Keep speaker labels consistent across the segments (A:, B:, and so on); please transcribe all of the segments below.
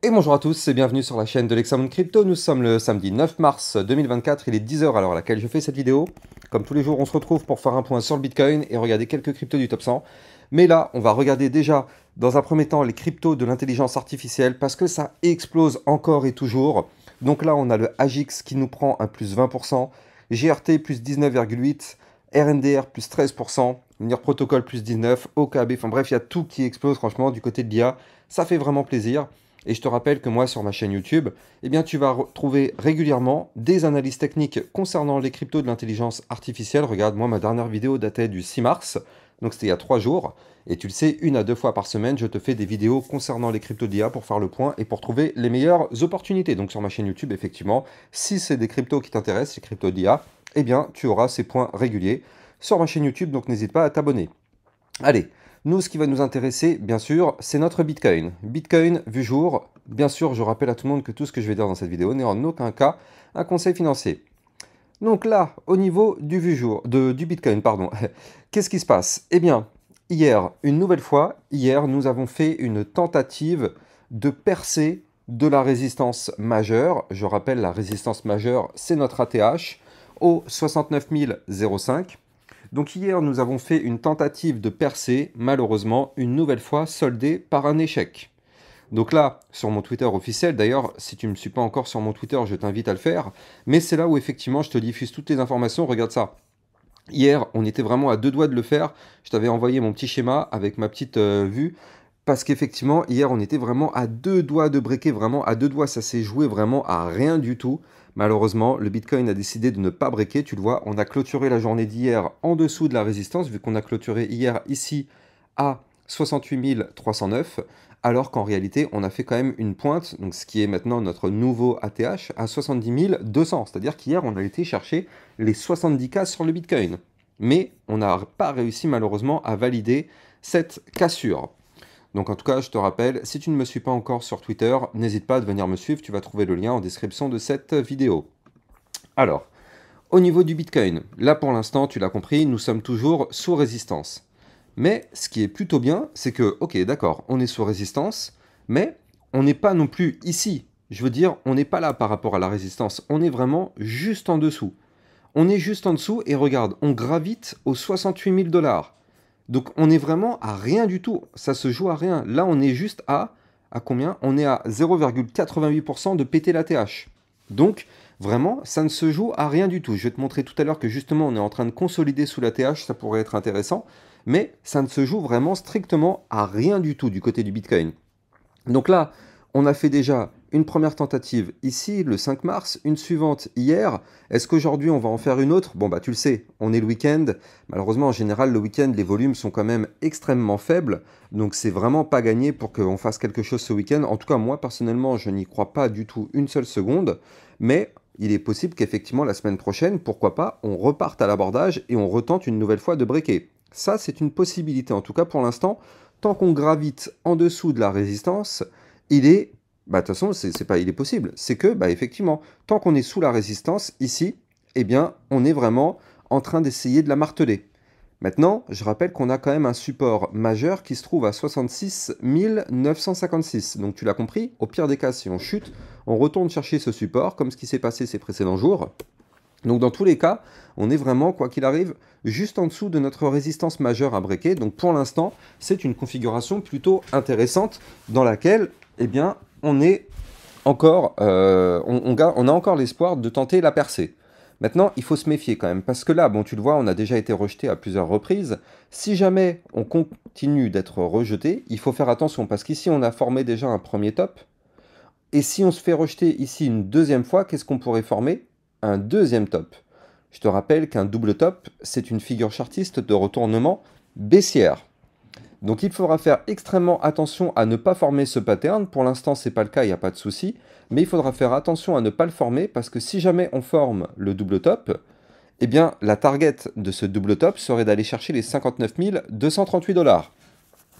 A: Et bonjour à tous et bienvenue sur la chaîne de l'Hexamone Crypto. Nous sommes le samedi 9 mars 2024, il est 10 h à l'heure à laquelle je fais cette vidéo. Comme tous les jours, on se retrouve pour faire un point sur le Bitcoin et regarder quelques cryptos du top 100. Mais là, on va regarder déjà dans un premier temps les cryptos de l'intelligence artificielle parce que ça explose encore et toujours. Donc là, on a le AGIX qui nous prend un plus 20%, GRT plus 19,8%, RNDR plus 13%, NIR Protocol plus 19%, OKB, enfin bref, il y a tout qui explose franchement du côté de l'IA. Ça fait vraiment plaisir. Et je te rappelle que moi, sur ma chaîne YouTube, eh bien, tu vas retrouver régulièrement des analyses techniques concernant les cryptos de l'intelligence artificielle. Regarde, moi, ma dernière vidéo datait du 6 mars, donc c'était il y a 3 jours. Et tu le sais, 1 à 2 fois par semaine, je te fais des vidéos concernant les cryptos d'IA pour faire le point et pour trouver les meilleures opportunités. Donc sur ma chaîne YouTube, effectivement, si c'est des cryptos qui t'intéressent, les cryptos d'IA, eh bien, tu auras ces points réguliers sur ma chaîne YouTube, donc n'hésite pas à t'abonner. Allez, nous, ce qui va nous intéresser, bien sûr, c'est notre Bitcoin. Bitcoin vu jour, bien sûr, je rappelle à tout le monde que tout ce que je vais dire dans cette vidéo n'est en aucun cas un conseil financier. Donc là, au niveau du vu jour, du Bitcoin, pardon, qu'est-ce qui se passe? Eh bien, hier, une nouvelle fois, hier, nous avons fait une tentative de percée de la résistance majeure. Je rappelle, la résistance majeure, c'est notre ATH au 69 005. Donc hier, nous avons fait une tentative de percée, malheureusement, une nouvelle fois soldée par un échec. Donc là, sur mon Twitter officiel, d'ailleurs, si tu ne me suis pas encore sur mon Twitter, je t'invite à le faire, mais c'est là où effectivement je te diffuse toutes les informations, regarde ça. Hier, on était vraiment à deux doigts de le faire, je t'avais envoyé mon petit schéma avec ma petite vue, parce qu'effectivement, hier, on était vraiment à deux doigts de breaker, vraiment à deux doigts, ça s'est joué vraiment à rien du tout. Malheureusement, le Bitcoin a décidé de ne pas breaker, tu le vois, on a clôturé la journée d'hier en dessous de la résistance, vu qu'on a clôturé hier ici à 68 309, alors qu'en réalité, on a fait quand même une pointe, donc ce qui est maintenant notre nouveau ATH, à 70 200, c'est-à-dire qu'hier, on a été chercher les 70K sur le Bitcoin. Mais on n'a pas réussi malheureusement à valider cette cassure. Donc en tout cas, je te rappelle, si tu ne me suis pas encore sur Twitter, n'hésite pas à venir me suivre, tu vas trouver le lien en description de cette vidéo. Alors, au niveau du Bitcoin, là pour l'instant, tu l'as compris, nous sommes toujours sous résistance. Mais ce qui est plutôt bien, c'est que, ok, d'accord, on est sous résistance, mais on n'est pas non plus ici. Je veux dire, on n'est pas là par rapport à la résistance, on est vraiment juste en dessous. On est juste en dessous et regarde, on gravite aux 68 000 $. Donc on est vraiment à rien du tout, ça se joue à rien. Là on est juste à combien? On est à 0,88% de péter la TH. Donc vraiment ça ne se joue à rien du tout. Je vais te montrer tout à l'heure que justement on est en train de consolider sous la TH, ça pourrait être intéressant. Mais ça ne se joue vraiment strictement à rien du tout du côté du Bitcoin. Donc là, on a fait déjà une première tentative ici, le 5 mars, une suivante hier. Est-ce qu'aujourd'hui, on va en faire une autre? Bon, bah tu le sais, on est le week-end. Malheureusement, en général, le week-end, les volumes sont quand même extrêmement faibles. Donc, c'est vraiment pas gagné pour qu'on fasse quelque chose ce week-end. En tout cas, moi, personnellement, je n'y crois pas du tout une seule seconde. Mais il est possible qu'effectivement, la semaine prochaine, pourquoi pas, on reparte à l'abordage et on retente une nouvelle fois de breaker. Ça, c'est une possibilité. En tout cas, pour l'instant, tant qu'on gravite en dessous de la résistance, il est, bah, de toute façon, c'est pas il est possible. C'est que, bah, effectivement, tant qu'on est sous la résistance, ici, eh bien, on est vraiment en train d'essayer de la marteler. Maintenant, je rappelle qu'on a quand même un support majeur qui se trouve à 66 956. Donc tu l'as compris, au pire des cas, si on chute, on retourne chercher ce support, comme ce qui s'est passé ces précédents jours. Donc dans tous les cas, on est vraiment, quoi qu'il arrive, juste en dessous de notre résistance majeure à breaker. Donc pour l'instant, c'est une configuration plutôt intéressante dans laquelle, eh bien, on est encore, on a encore l'espoir de tenter la percée. Maintenant, il faut se méfier quand même, parce que là, bon, tu le vois, on a déjà été rejeté à plusieurs reprises. Si jamais on continue d'être rejeté, il faut faire attention, parce qu'ici, on a formé déjà un premier top. Et si on se fait rejeter ici une deuxième fois, qu'est-ce qu'on pourrait former? Un deuxième top. Je te rappelle qu'un double top, c'est une figure chartiste de retournement baissière. Donc il faudra faire extrêmement attention à ne pas former ce pattern. Pour l'instant, ce n'est pas le cas, il n'y a pas de souci. Mais il faudra faire attention à ne pas le former parce que si jamais on forme le double top, eh bien la target de ce double top serait d'aller chercher les 59 238 $.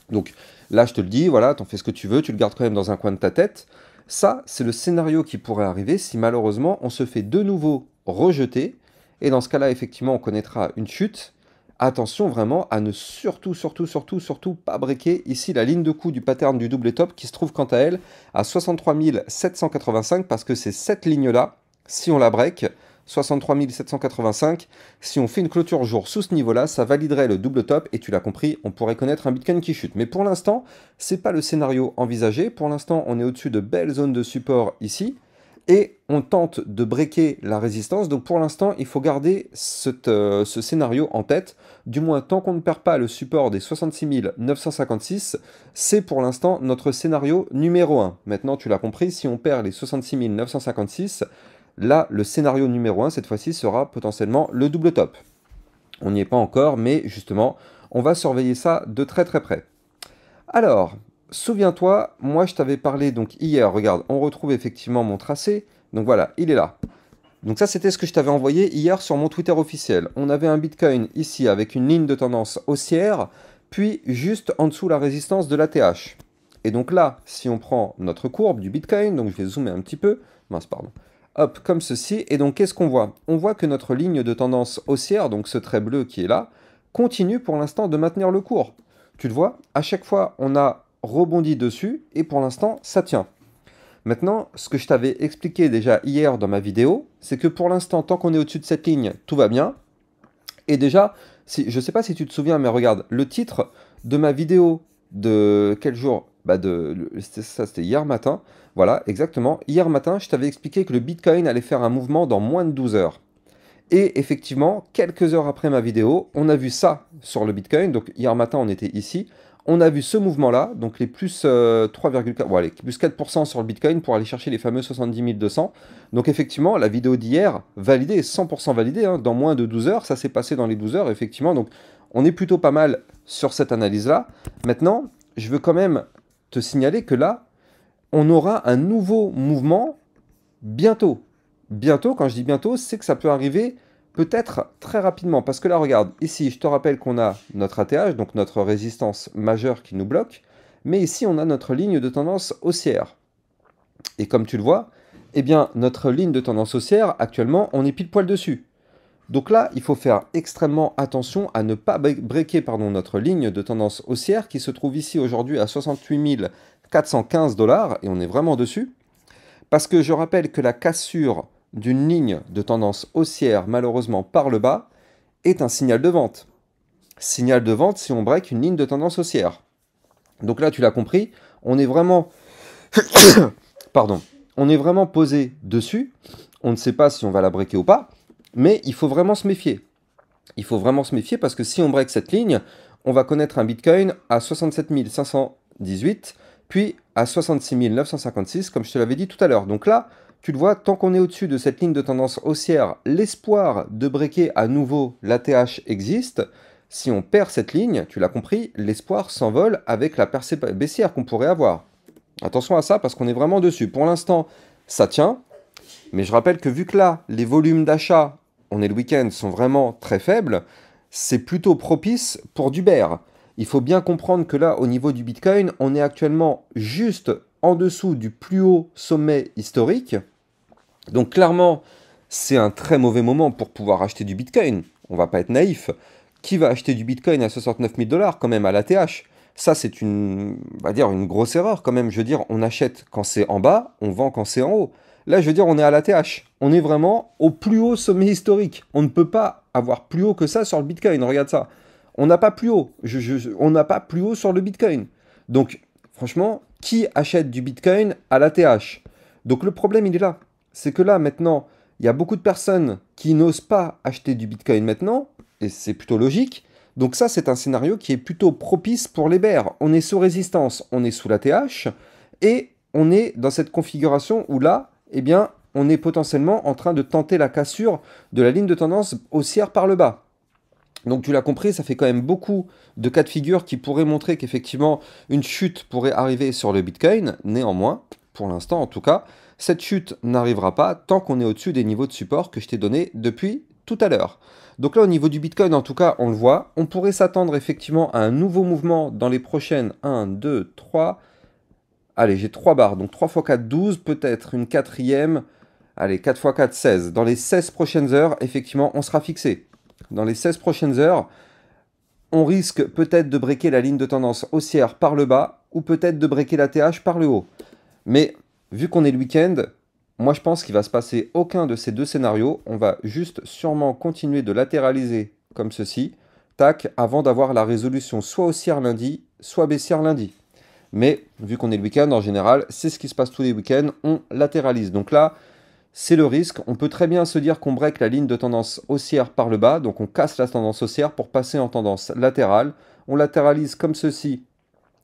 A: Donc là, je te le dis, voilà, t'en fais ce que tu veux, tu le gardes quand même dans un coin de ta tête. Ça, c'est le scénario qui pourrait arriver si malheureusement on se fait de nouveau rejeter. Et dans ce cas-là, effectivement, on connaîtra une chute Attention vraiment à ne surtout pas breaker ici la ligne de coup du pattern du double top qui se trouve quant à elle à 63 785 parce que c'est cette ligne-là, si on la break, 63 785, si on fait une clôture jour sous ce niveau-là, ça validerait le double top et tu l'as compris, on pourrait connaître un Bitcoin qui chute. Mais pour l'instant, c'est pas le scénario envisagé. Pour l'instant, on est au-dessus de belles zones de support ici. Et on tente de breaker la résistance. Donc pour l'instant, il faut garder ce scénario en tête. Du moins, tant qu'on ne perd pas le support des 66 956, c'est pour l'instant notre scénario numéro 1. Maintenant, tu l'as compris, si on perd les 66 956, là, le scénario numéro 1, cette fois-ci, sera potentiellement le double top. On n'y est pas encore, mais justement, on va surveiller ça de très près. Alors, souviens-toi, moi je t'avais parlé donc hier, regarde, on retrouve effectivement mon tracé, donc voilà, il est là. Donc ça c'était ce que je t'avais envoyé hier sur mon Twitter officiel. On avait un Bitcoin ici avec une ligne de tendance haussière, puis juste en dessous la résistance de l'ATH. Et donc là, si on prend notre courbe du Bitcoin, donc je vais zoomer un petit peu, mince pardon, hop, comme ceci, et donc qu'est-ce qu'on voit? On voit que notre ligne de tendance haussière, donc ce trait bleu qui est là, continue pour l'instant de maintenir le cours. Tu le vois, à chaque fois, on a rebondi dessus et pour l'instant, ça tient. Maintenant, ce que je t'avais expliqué déjà hier dans ma vidéo, c'est que pour l'instant, tant qu'on est au-dessus de cette ligne, tout va bien. Et déjà, je ne sais pas si tu te souviens, mais regarde, le titre de ma vidéo de quel jour? Ça, c'était hier matin. Voilà, exactement. Hier matin, je t'avais expliqué que le Bitcoin allait faire un mouvement dans moins de 12 heures. Et effectivement, quelques heures après ma vidéo, on a vu ça sur le Bitcoin. Donc hier matin, on était ici. On a vu ce mouvement-là, donc les plus 3,4, bon, allez, plus 4% sur le Bitcoin pour aller chercher les fameux 70 200. Donc effectivement, la vidéo d'hier, validée, 100% validée, hein, dans moins de 12 heures, ça s'est passé dans les 12 heures, effectivement. Donc on est plutôt pas mal sur cette analyse-là. Maintenant, je veux quand même te signaler que là, on aura un nouveau mouvement bientôt. Bientôt, quand je dis bientôt, c'est que ça peut arriver peut-être très rapidement. Parce que là, regarde, ici, je te rappelle qu'on a notre ATH, donc notre résistance majeure qui nous bloque. Mais ici, on a notre ligne de tendance haussière. Et comme tu le vois, eh bien, notre ligne de tendance haussière, actuellement, on est pile poil dessus. Donc là, il faut faire extrêmement attention à ne pas breaker notre ligne de tendance haussière qui se trouve ici aujourd'hui à 68 415 $, et on est vraiment dessus. Parce que je rappelle que la cassure d'une ligne de tendance haussière, malheureusement par le bas, est un signal de vente. Signal de vente si on break une ligne de tendance haussière. Donc là, tu l'as compris, on est vraiment... Pardon. On est vraiment posé dessus. On ne sait pas si on va la breaker ou pas, mais il faut vraiment se méfier. Il faut vraiment se méfier parce que si on break cette ligne, on va connaître un Bitcoin à 67 518, puis à 66 956, comme je te l'avais dit tout à l'heure. Donc là, tu le vois, tant qu'on est au-dessus de cette ligne de tendance haussière, l'espoir de breaker à nouveau l'ATH existe. Si on perd cette ligne, tu l'as compris, l'espoir s'envole avec la percée baissière qu'on pourrait avoir. Attention à ça parce qu'on est vraiment dessus. Pour l'instant, ça tient. Mais je rappelle que vu que là, les volumes d'achat, on est le week-end, sont vraiment très faibles, c'est plutôt propice pour du bear. Il faut bien comprendre que là, au niveau du Bitcoin, on est actuellement juste en dessous du plus haut sommet historique. Donc clairement, c'est un très mauvais moment pour pouvoir acheter du Bitcoin. On va pas être naïf. Qui va acheter du Bitcoin à 69 000 $ quand même à l'ATH? Ça, c'est on va dire une grosse erreur quand même. Je veux dire, on achète quand c'est en bas, on vend quand c'est en haut. Là, je veux dire, on est à l'ATH. On est vraiment au plus haut sommet historique. On ne peut pas avoir plus haut que ça sur le Bitcoin. Regarde ça. On n'a pas plus haut. On n'a pas plus haut sur le Bitcoin. Donc, franchement, qui achète du Bitcoin à l'ATH? Donc, le problème, il est là. C'est que là, maintenant, il y a beaucoup de personnes qui n'osent pas acheter du Bitcoin maintenant, et c'est plutôt logique. Donc ça, c'est un scénario qui est plutôt propice pour les bears. On est sous résistance, on est sous l'ATH, et on est dans cette configuration où là, eh bien, on est potentiellement en train de tenter la cassure de la ligne de tendance haussière par le bas. Donc tu l'as compris, ça fait quand même beaucoup de cas de figure qui pourraient montrer qu'effectivement une chute pourrait arriver sur le Bitcoin. Néanmoins, pour l'instant en tout cas, cette chute n'arrivera pas tant qu'on est au-dessus des niveaux de support que je t'ai donnés depuis tout à l'heure. Donc là, au niveau du Bitcoin, en tout cas, on le voit. On pourrait s'attendre effectivement à un nouveau mouvement dans les prochaines 1, 2, 3... Allez, j'ai 3 barres, donc 3 x 4, 12, peut-être une quatrième. Allez, 4 x 4, 16. Dans les 16 prochaines heures, effectivement, on sera fixé. Dans les 16 prochaines heures, on risque peut-être de breaker la ligne de tendance haussière par le bas ou peut-être de breaker la TH par le haut. Mais vu qu'on est le week-end, moi je pense qu'il va se passer aucun de ces deux scénarios. On va juste sûrement continuer de latéraliser comme ceci, tac, avant d'avoir la résolution soit haussière lundi, soit baissière lundi. Mais vu qu'on est le week-end en général, c'est ce qui se passe tous les week-ends, on latéralise. Donc là, c'est le risque. On peut très bien se dire qu'on break la ligne de tendance haussière par le bas, donc on casse la tendance haussière pour passer en tendance latérale. On latéralise comme ceci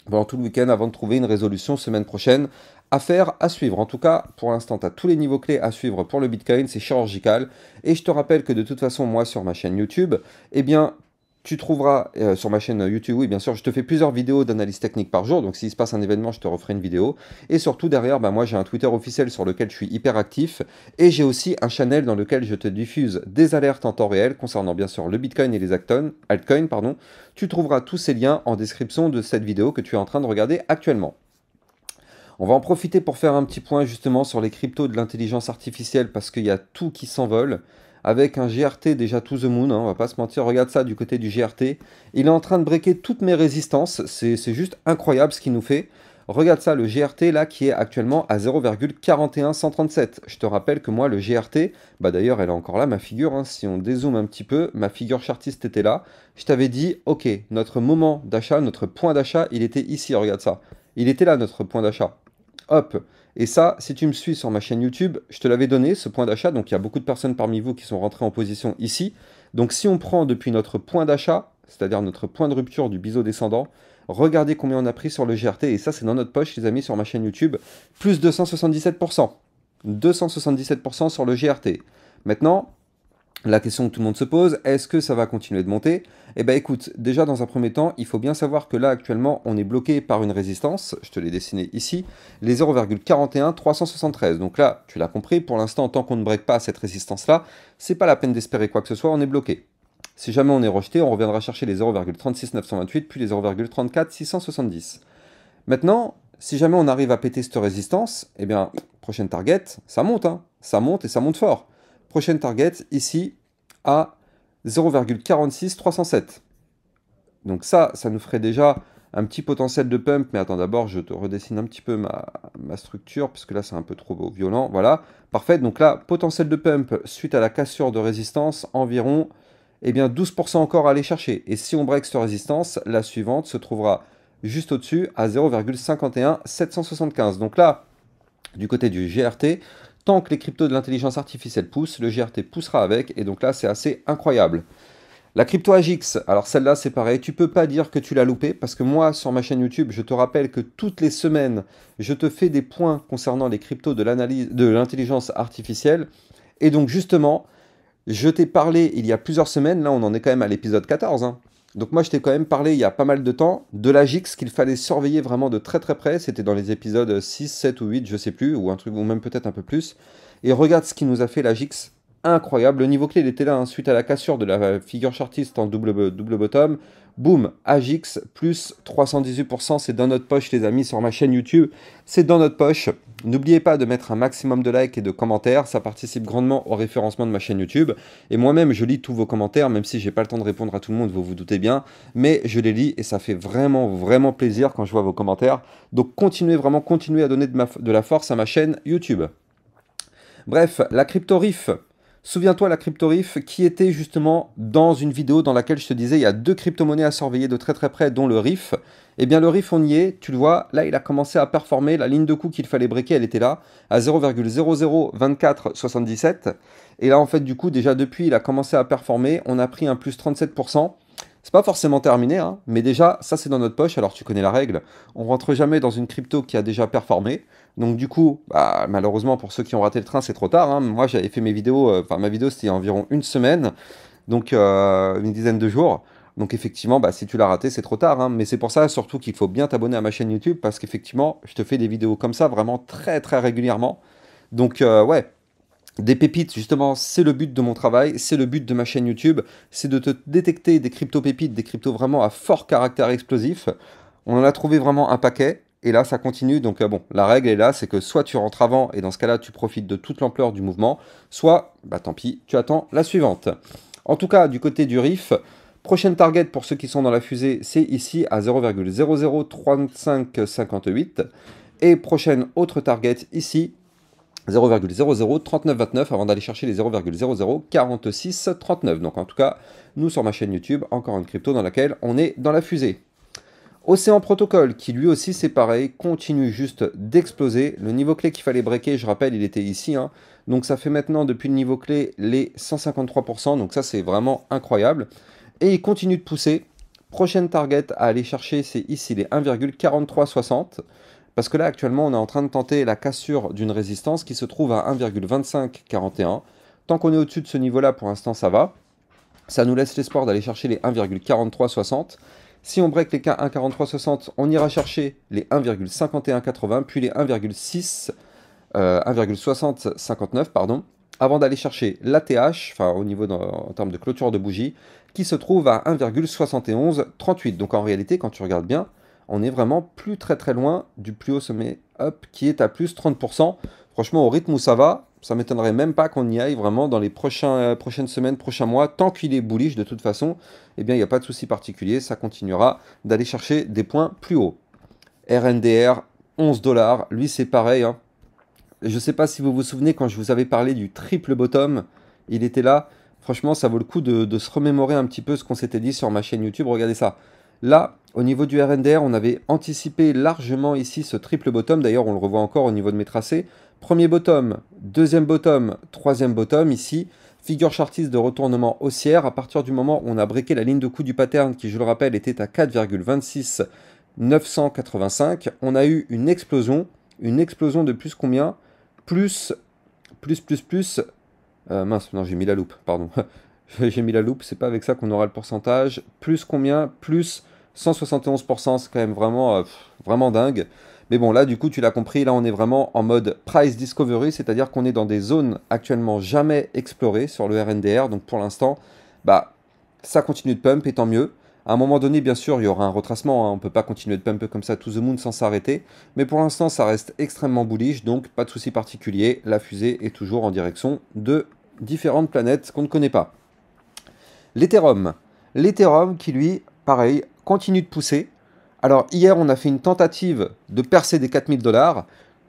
A: pendant tout le week-end avant de trouver une résolution semaine prochaine. Affaire à suivre. En tout cas, pour l'instant, tu as tous les niveaux clés à suivre pour le Bitcoin, c'est chirurgical. Et je te rappelle que de toute façon, moi, sur ma chaîne YouTube, eh bien, tu trouveras sur ma chaîne YouTube, oui, bien sûr, je te fais plusieurs vidéos d'analyse technique par jour. Donc, s'il se passe un événement, je te referai une vidéo. Et surtout, derrière, bah, moi, j'ai un Twitter officiel sur lequel je suis hyper actif. Et j'ai aussi un channel dans lequel je te diffuse des alertes en temps réel concernant, bien sûr, le Bitcoin et les altcoins. Pardon. Tu trouveras tous ces liens en description de cette vidéo que tu es en train de regarder actuellement. On va en profiter pour faire un petit point justement sur les cryptos de l'intelligence artificielle parce qu'il y a tout qui s'envole. Avec un GRT déjà to the moon, hein, on va pas se mentir, regarde ça du côté du GRT. Il est en train de breaker toutes mes résistances, c'est juste incroyable ce qu'il nous fait. Regarde ça, le GRT là qui est actuellement à 0,41137. Je te rappelle que moi le GRT, bah d'ailleurs elle est encore là ma figure, hein, si on dézoome un petit peu, ma figure chartiste était là. Je t'avais dit, ok, notre moment d'achat, notre point d'achat, il était ici, regarde ça. Il était là notre point d'achat. Hop, et ça, si tu me suis sur ma chaîne YouTube, je te l'avais donné, ce point d'achat, donc il y a beaucoup de personnes parmi vous qui sont rentrées en position ici. Donc si on prend depuis notre point d'achat, c'est-à-dire notre point de rupture du biseau descendant, regardez combien on a pris sur le GRT, et ça c'est dans notre poche les amis sur ma chaîne YouTube, plus 277%. 277% sur le GRT. Maintenant, la question que tout le monde se pose, est-ce que ça va continuer de monter? Eh bien écoute, déjà dans un premier temps, il faut bien savoir que là actuellement on est bloqué par une résistance, je te l'ai dessiné ici, les 0,41373. Donc là, tu l'as compris, pour l'instant, tant qu'on ne break pas cette résistance-là, c'est pas la peine d'espérer quoi que ce soit, on est bloqué. Si jamais on est rejeté, on reviendra chercher les 0,36928 puis les 0,34670. Maintenant, si jamais on arrive à péter cette résistance, eh bien, prochaine target, ça monte, hein, ça monte et ça monte fort. Prochaine target, ici, à 0,46307. Donc ça nous ferait déjà un petit potentiel de pump. Mais attends, d'abord, je te redessine un petit peu ma structure, parce que là, c'est un peu trop violent. Voilà, parfait. Donc là, potentiel de pump suite à la cassure de résistance, environ eh bien, 12% encore à aller chercher. Et si on break cette résistance, la suivante se trouvera juste au-dessus, à 0,51775. Donc là, du côté du GRT, tant que les cryptos de l'intelligence artificielle poussent, le GRT poussera avec, et donc là c'est assez incroyable. La crypto AGIX, alors celle-là c'est pareil, tu peux pas dire que tu l'as loupé, parce que moi sur ma chaîne YouTube, je te rappelle que toutes les semaines, je te fais des points concernant les cryptos de l'intelligence artificielle, et donc justement, je t'ai parlé il y a plusieurs semaines, là on en est quand même à l'épisode 14, hein. Donc moi je t'ai quand même parlé il y a pas mal de temps de l'AGIX qu'il fallait surveiller vraiment de très près, c'était dans les épisodes 6, 7 ou 8, je sais plus, ou un truc, ou même peut-être un peu plus. Et regarde ce qui nous a fait l'AGIX, incroyable, le niveau clé il était là, hein, suite à la cassure de la figure chartiste en double bottom, boum, AGIX plus 318%, c'est dans notre poche les amis sur ma chaîne YouTube, c'est dans notre poche. N'oubliez pas de mettre un maximum de likes et de commentaires, ça participe grandement au référencement de ma chaîne YouTube. Et moi-même, je lis tous vos commentaires, même si j'ai pas le temps de répondre à tout le monde, vous vous doutez bien. Mais je les lis et ça fait vraiment plaisir quand je vois vos commentaires. Donc continuez à donner de la force à ma chaîne YouTube. Bref, la crypto-RIF. Souviens-toi la crypto-RIF qui était justement dans une vidéo dans laquelle je te disais il y a deux crypto-monnaies à surveiller de très près, dont le RIF. Eh bien le RIF on y est, tu le vois, là il a commencé à performer, la ligne de coup qu'il fallait breaker elle était là, à 0,002477. Et là en fait du coup déjà depuis il a commencé à performer, on a pris un plus 37%. C'est pas forcément terminé, hein, mais déjà, ça c'est dans notre poche, alors tu connais la règle, on rentre jamais dans une crypto qui a déjà performé, donc du coup, bah, malheureusement pour ceux qui ont raté le train, c'est trop tard, hein. Moi j'avais fait mes vidéos, ma vidéo c'était il y a environ une semaine, donc une dizaine de jours, donc effectivement, bah, si tu l'as raté, c'est trop tard, hein. Mais c'est pour ça surtout qu'il faut bien t'abonner à ma chaîne YouTube, parce qu'effectivement, je te fais des vidéos comme ça vraiment très régulièrement, donc ouais. Des pépites, justement, c'est le but de mon travail, c'est le but de ma chaîne YouTube, c'est de te détecter des crypto-pépites, des cryptos vraiment à fort caractère explosif. On en a trouvé vraiment un paquet, et là ça continue, donc bon, la règle est là, c'est que soit tu rentres avant, et dans ce cas-là tu profites de toute l'ampleur du mouvement, soit, bah tant pis, tu attends la suivante. En tout cas, du côté du RIF, Prochaine target pour ceux qui sont dans la fusée, c'est ici à 0,003558. Et prochaine autre target ici, 0,003929 avant d'aller chercher les 0,004639. Donc en tout cas, nous sur ma chaîne YouTube, encore une crypto dans laquelle on est dans la fusée. Océan Protocol, qui lui aussi c'est pareil, continue juste d'exploser. Le niveau clé qu'il fallait breaker, je rappelle, il était ici. Hein. Donc ça fait maintenant depuis le niveau clé les 153%, donc ça c'est vraiment incroyable. Et il continue de pousser. Prochaine target à aller chercher, c'est ici les 1,4360. Parce que là, actuellement, on est en train de tenter la cassure d'une résistance qui se trouve à 1,2541. Tant qu'on est au-dessus de ce niveau-là, pour l'instant, ça va. Ça nous laisse l'espoir d'aller chercher les 1,4360. Si on break les 1,4360, on ira chercher les 1,5180, puis les 1,6059, pardon, avant d'aller chercher l'ATH, enfin au niveau en termes de clôture de bougie, qui se trouve à 1,7138. Donc en réalité, quand tu regardes bien, on est vraiment plus très loin du plus haut sommet up qui est à plus 30%. Franchement, au rythme où ça va, ça m'étonnerait même pas qu'on y aille vraiment dans les prochaines semaines, prochains mois. Tant qu'il est bullish de toute façon, eh bien, il n'y a pas de souci particulier. Ça continuera d'aller chercher des points plus hauts. RNDR, 11 $. Lui, c'est pareil. Hein. Je ne sais pas si vous vous souvenez quand je vous avais parlé du triple bottom. Il était là. Franchement, ça vaut le coup de se remémorer un petit peu ce qu'on s'était dit sur ma chaîne YouTube. Regardez ça. Là, au niveau du RNDR, on avait anticipé largement ici ce triple bottom. D'ailleurs, on le revoit encore au niveau de mes tracés. Premier bottom, deuxième bottom, troisième bottom. Ici, figure chartiste de retournement haussière. À partir du moment où on a breaké la ligne de coup du pattern, qui, je le rappelle, était à 4,26985, on a eu une explosion de plus combien? Plus. Mince, non, j'ai mis la loupe, pardon. J'ai mis la loupe, c'est pas avec ça qu'on aura le pourcentage. Plus combien? Plus 171%, c'est quand même vraiment, vraiment dingue. Mais bon, là, du coup, tu l'as compris, là, on est vraiment en mode price discovery, c'est-à-dire qu'on est dans des zones actuellement jamais explorées sur le RNDR. Donc, pour l'instant, bah, ça continue de pump, et tant mieux. À un moment donné, bien sûr, il y aura un retracement. Hein. On ne peut pas continuer de pumper comme ça to the moon sans s'arrêter. Mais pour l'instant, ça reste extrêmement bullish, donc pas de souci particulier. La fusée est toujours en direction de différentes planètes qu'on ne connaît pas. L'Ethereum. L'Ethereum qui, lui, pareil, continue de pousser. Alors, hier, on a fait une tentative de percer des 4000 $.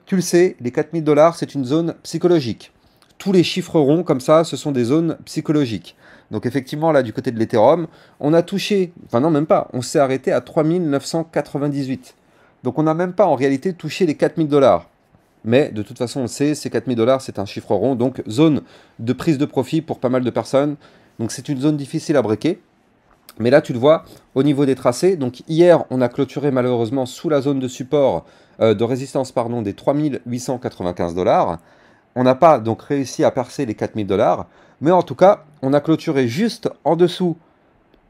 A: Tu le sais, les 4000 $, c'est une zone psychologique. Tous les chiffres ronds, comme ça, ce sont des zones psychologiques. Donc, effectivement, là, du côté de l'Ethereum, on a touché, enfin non, même pas, on s'est arrêté à 3998. Donc, on n'a même pas, en réalité, touché les 4000 $. Mais, de toute façon, on le sait, ces 4000 $, c'est un chiffre rond. Donc, zone de prise de profit pour pas mal de personnes. Donc c'est une zone difficile à breaker. Mais là, tu le vois, au niveau des tracés, donc hier, on a clôturé malheureusement sous la zone de support, de résistance, pardon, des 3895 $. On n'a pas donc réussi à percer les 4000 $. Mais en tout cas, on a clôturé juste en dessous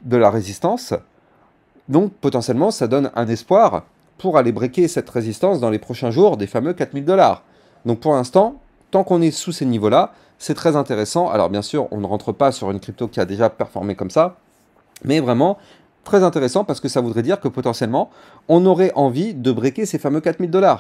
A: de la résistance. Donc potentiellement, ça donne un espoir pour aller breaker cette résistance dans les prochains jours des fameux 4000 $. Donc pour l'instant, tant qu'on est sous ces niveaux-là, c'est très intéressant. Alors bien sûr, on ne rentre pas sur une crypto qui a déjà performé comme ça, mais vraiment très intéressant parce que ça voudrait dire que potentiellement, on aurait envie de breaker ces fameux 4000 $.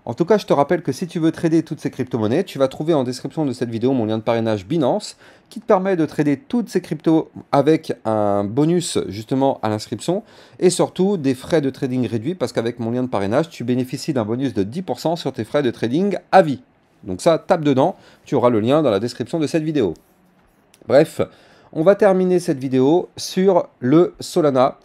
A: En tout cas, je te rappelle que si tu veux trader toutes ces crypto-monnaies, tu vas trouver en description de cette vidéo mon lien de parrainage Binance qui te permet de trader toutes ces cryptos avec un bonus justement à l'inscription et surtout des frais de trading réduits parce qu'avec mon lien de parrainage, tu bénéficies d'un bonus de 10% sur tes frais de trading à vie. Donc ça, tape dedans, tu auras le lien dans la description de cette vidéo. Bref, on va terminer cette vidéo sur le Solana.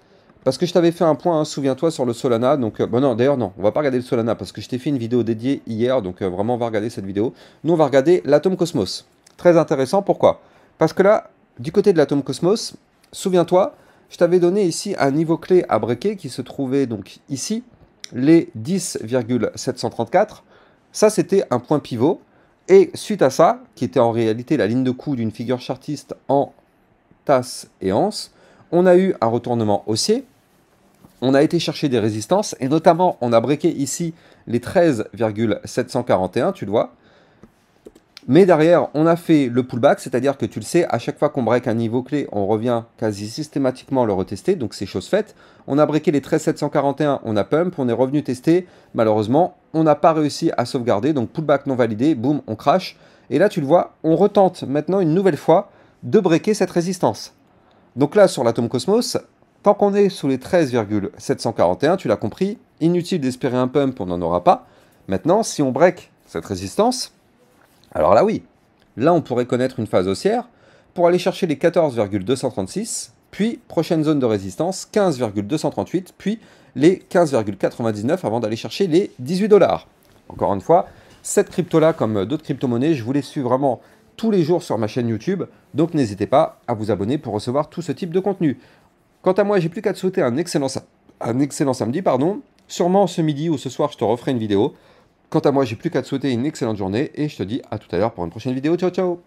A: Parce que je t'avais fait un point, hein, souviens-toi, sur le Solana. Donc, bon non, d'ailleurs non, on va pas regarder le Solana parce que je t'ai fait une vidéo dédiée hier. Donc vraiment, on va regarder cette vidéo. Nous, on va regarder l'Atom Cosmos. Très intéressant, pourquoi? Parce que là, du côté de l'Atom Cosmos, souviens-toi, je t'avais donné ici un niveau clé à breaker qui se trouvait donc ici, les 10,734. Ça, c'était un point pivot. Et suite à ça, qui était en réalité la ligne de coup d'une figure chartiste en tasse et anse, on a eu un retournement haussier. On a été chercher des résistances. Et notamment, on a breaké ici les 13,741, tu le vois. Mais derrière, on a fait le pullback, c'est-à-dire que tu le sais, à chaque fois qu'on break un niveau clé, on revient quasi systématiquement le retester, donc c'est chose faite. On a breaké les 13,741, on a pump, on est revenu tester. Malheureusement, on n'a pas réussi à sauvegarder, donc pullback non validé, boum, on crash. Et là, tu le vois, on retente maintenant une nouvelle fois de breaker cette résistance. Donc là, sur l'Atom Cosmos, tant qu'on est sous les 13,741, tu l'as compris, inutile d'espérer un pump, on n'en aura pas. Maintenant, si on break cette résistance, alors là oui, là on pourrait connaître une phase haussière pour aller chercher les 14,236, puis prochaine zone de résistance 15,238, puis les 15,99 avant d'aller chercher les 18 $. Encore une fois, cette crypto-là, comme d'autres crypto-monnaies, je vous les suis vraiment tous les jours sur ma chaîne YouTube, donc n'hésitez pas à vous abonner pour recevoir tout ce type de contenu. Quant à moi, j'ai plus qu'à te souhaiter un excellent samedi, pardon. Sûrement ce midi ou ce soir, je te referai une vidéo. Quant à moi, j'ai plus qu'à te souhaiter une excellente journée et je te dis à tout à l'heure pour une prochaine vidéo. Ciao, ciao!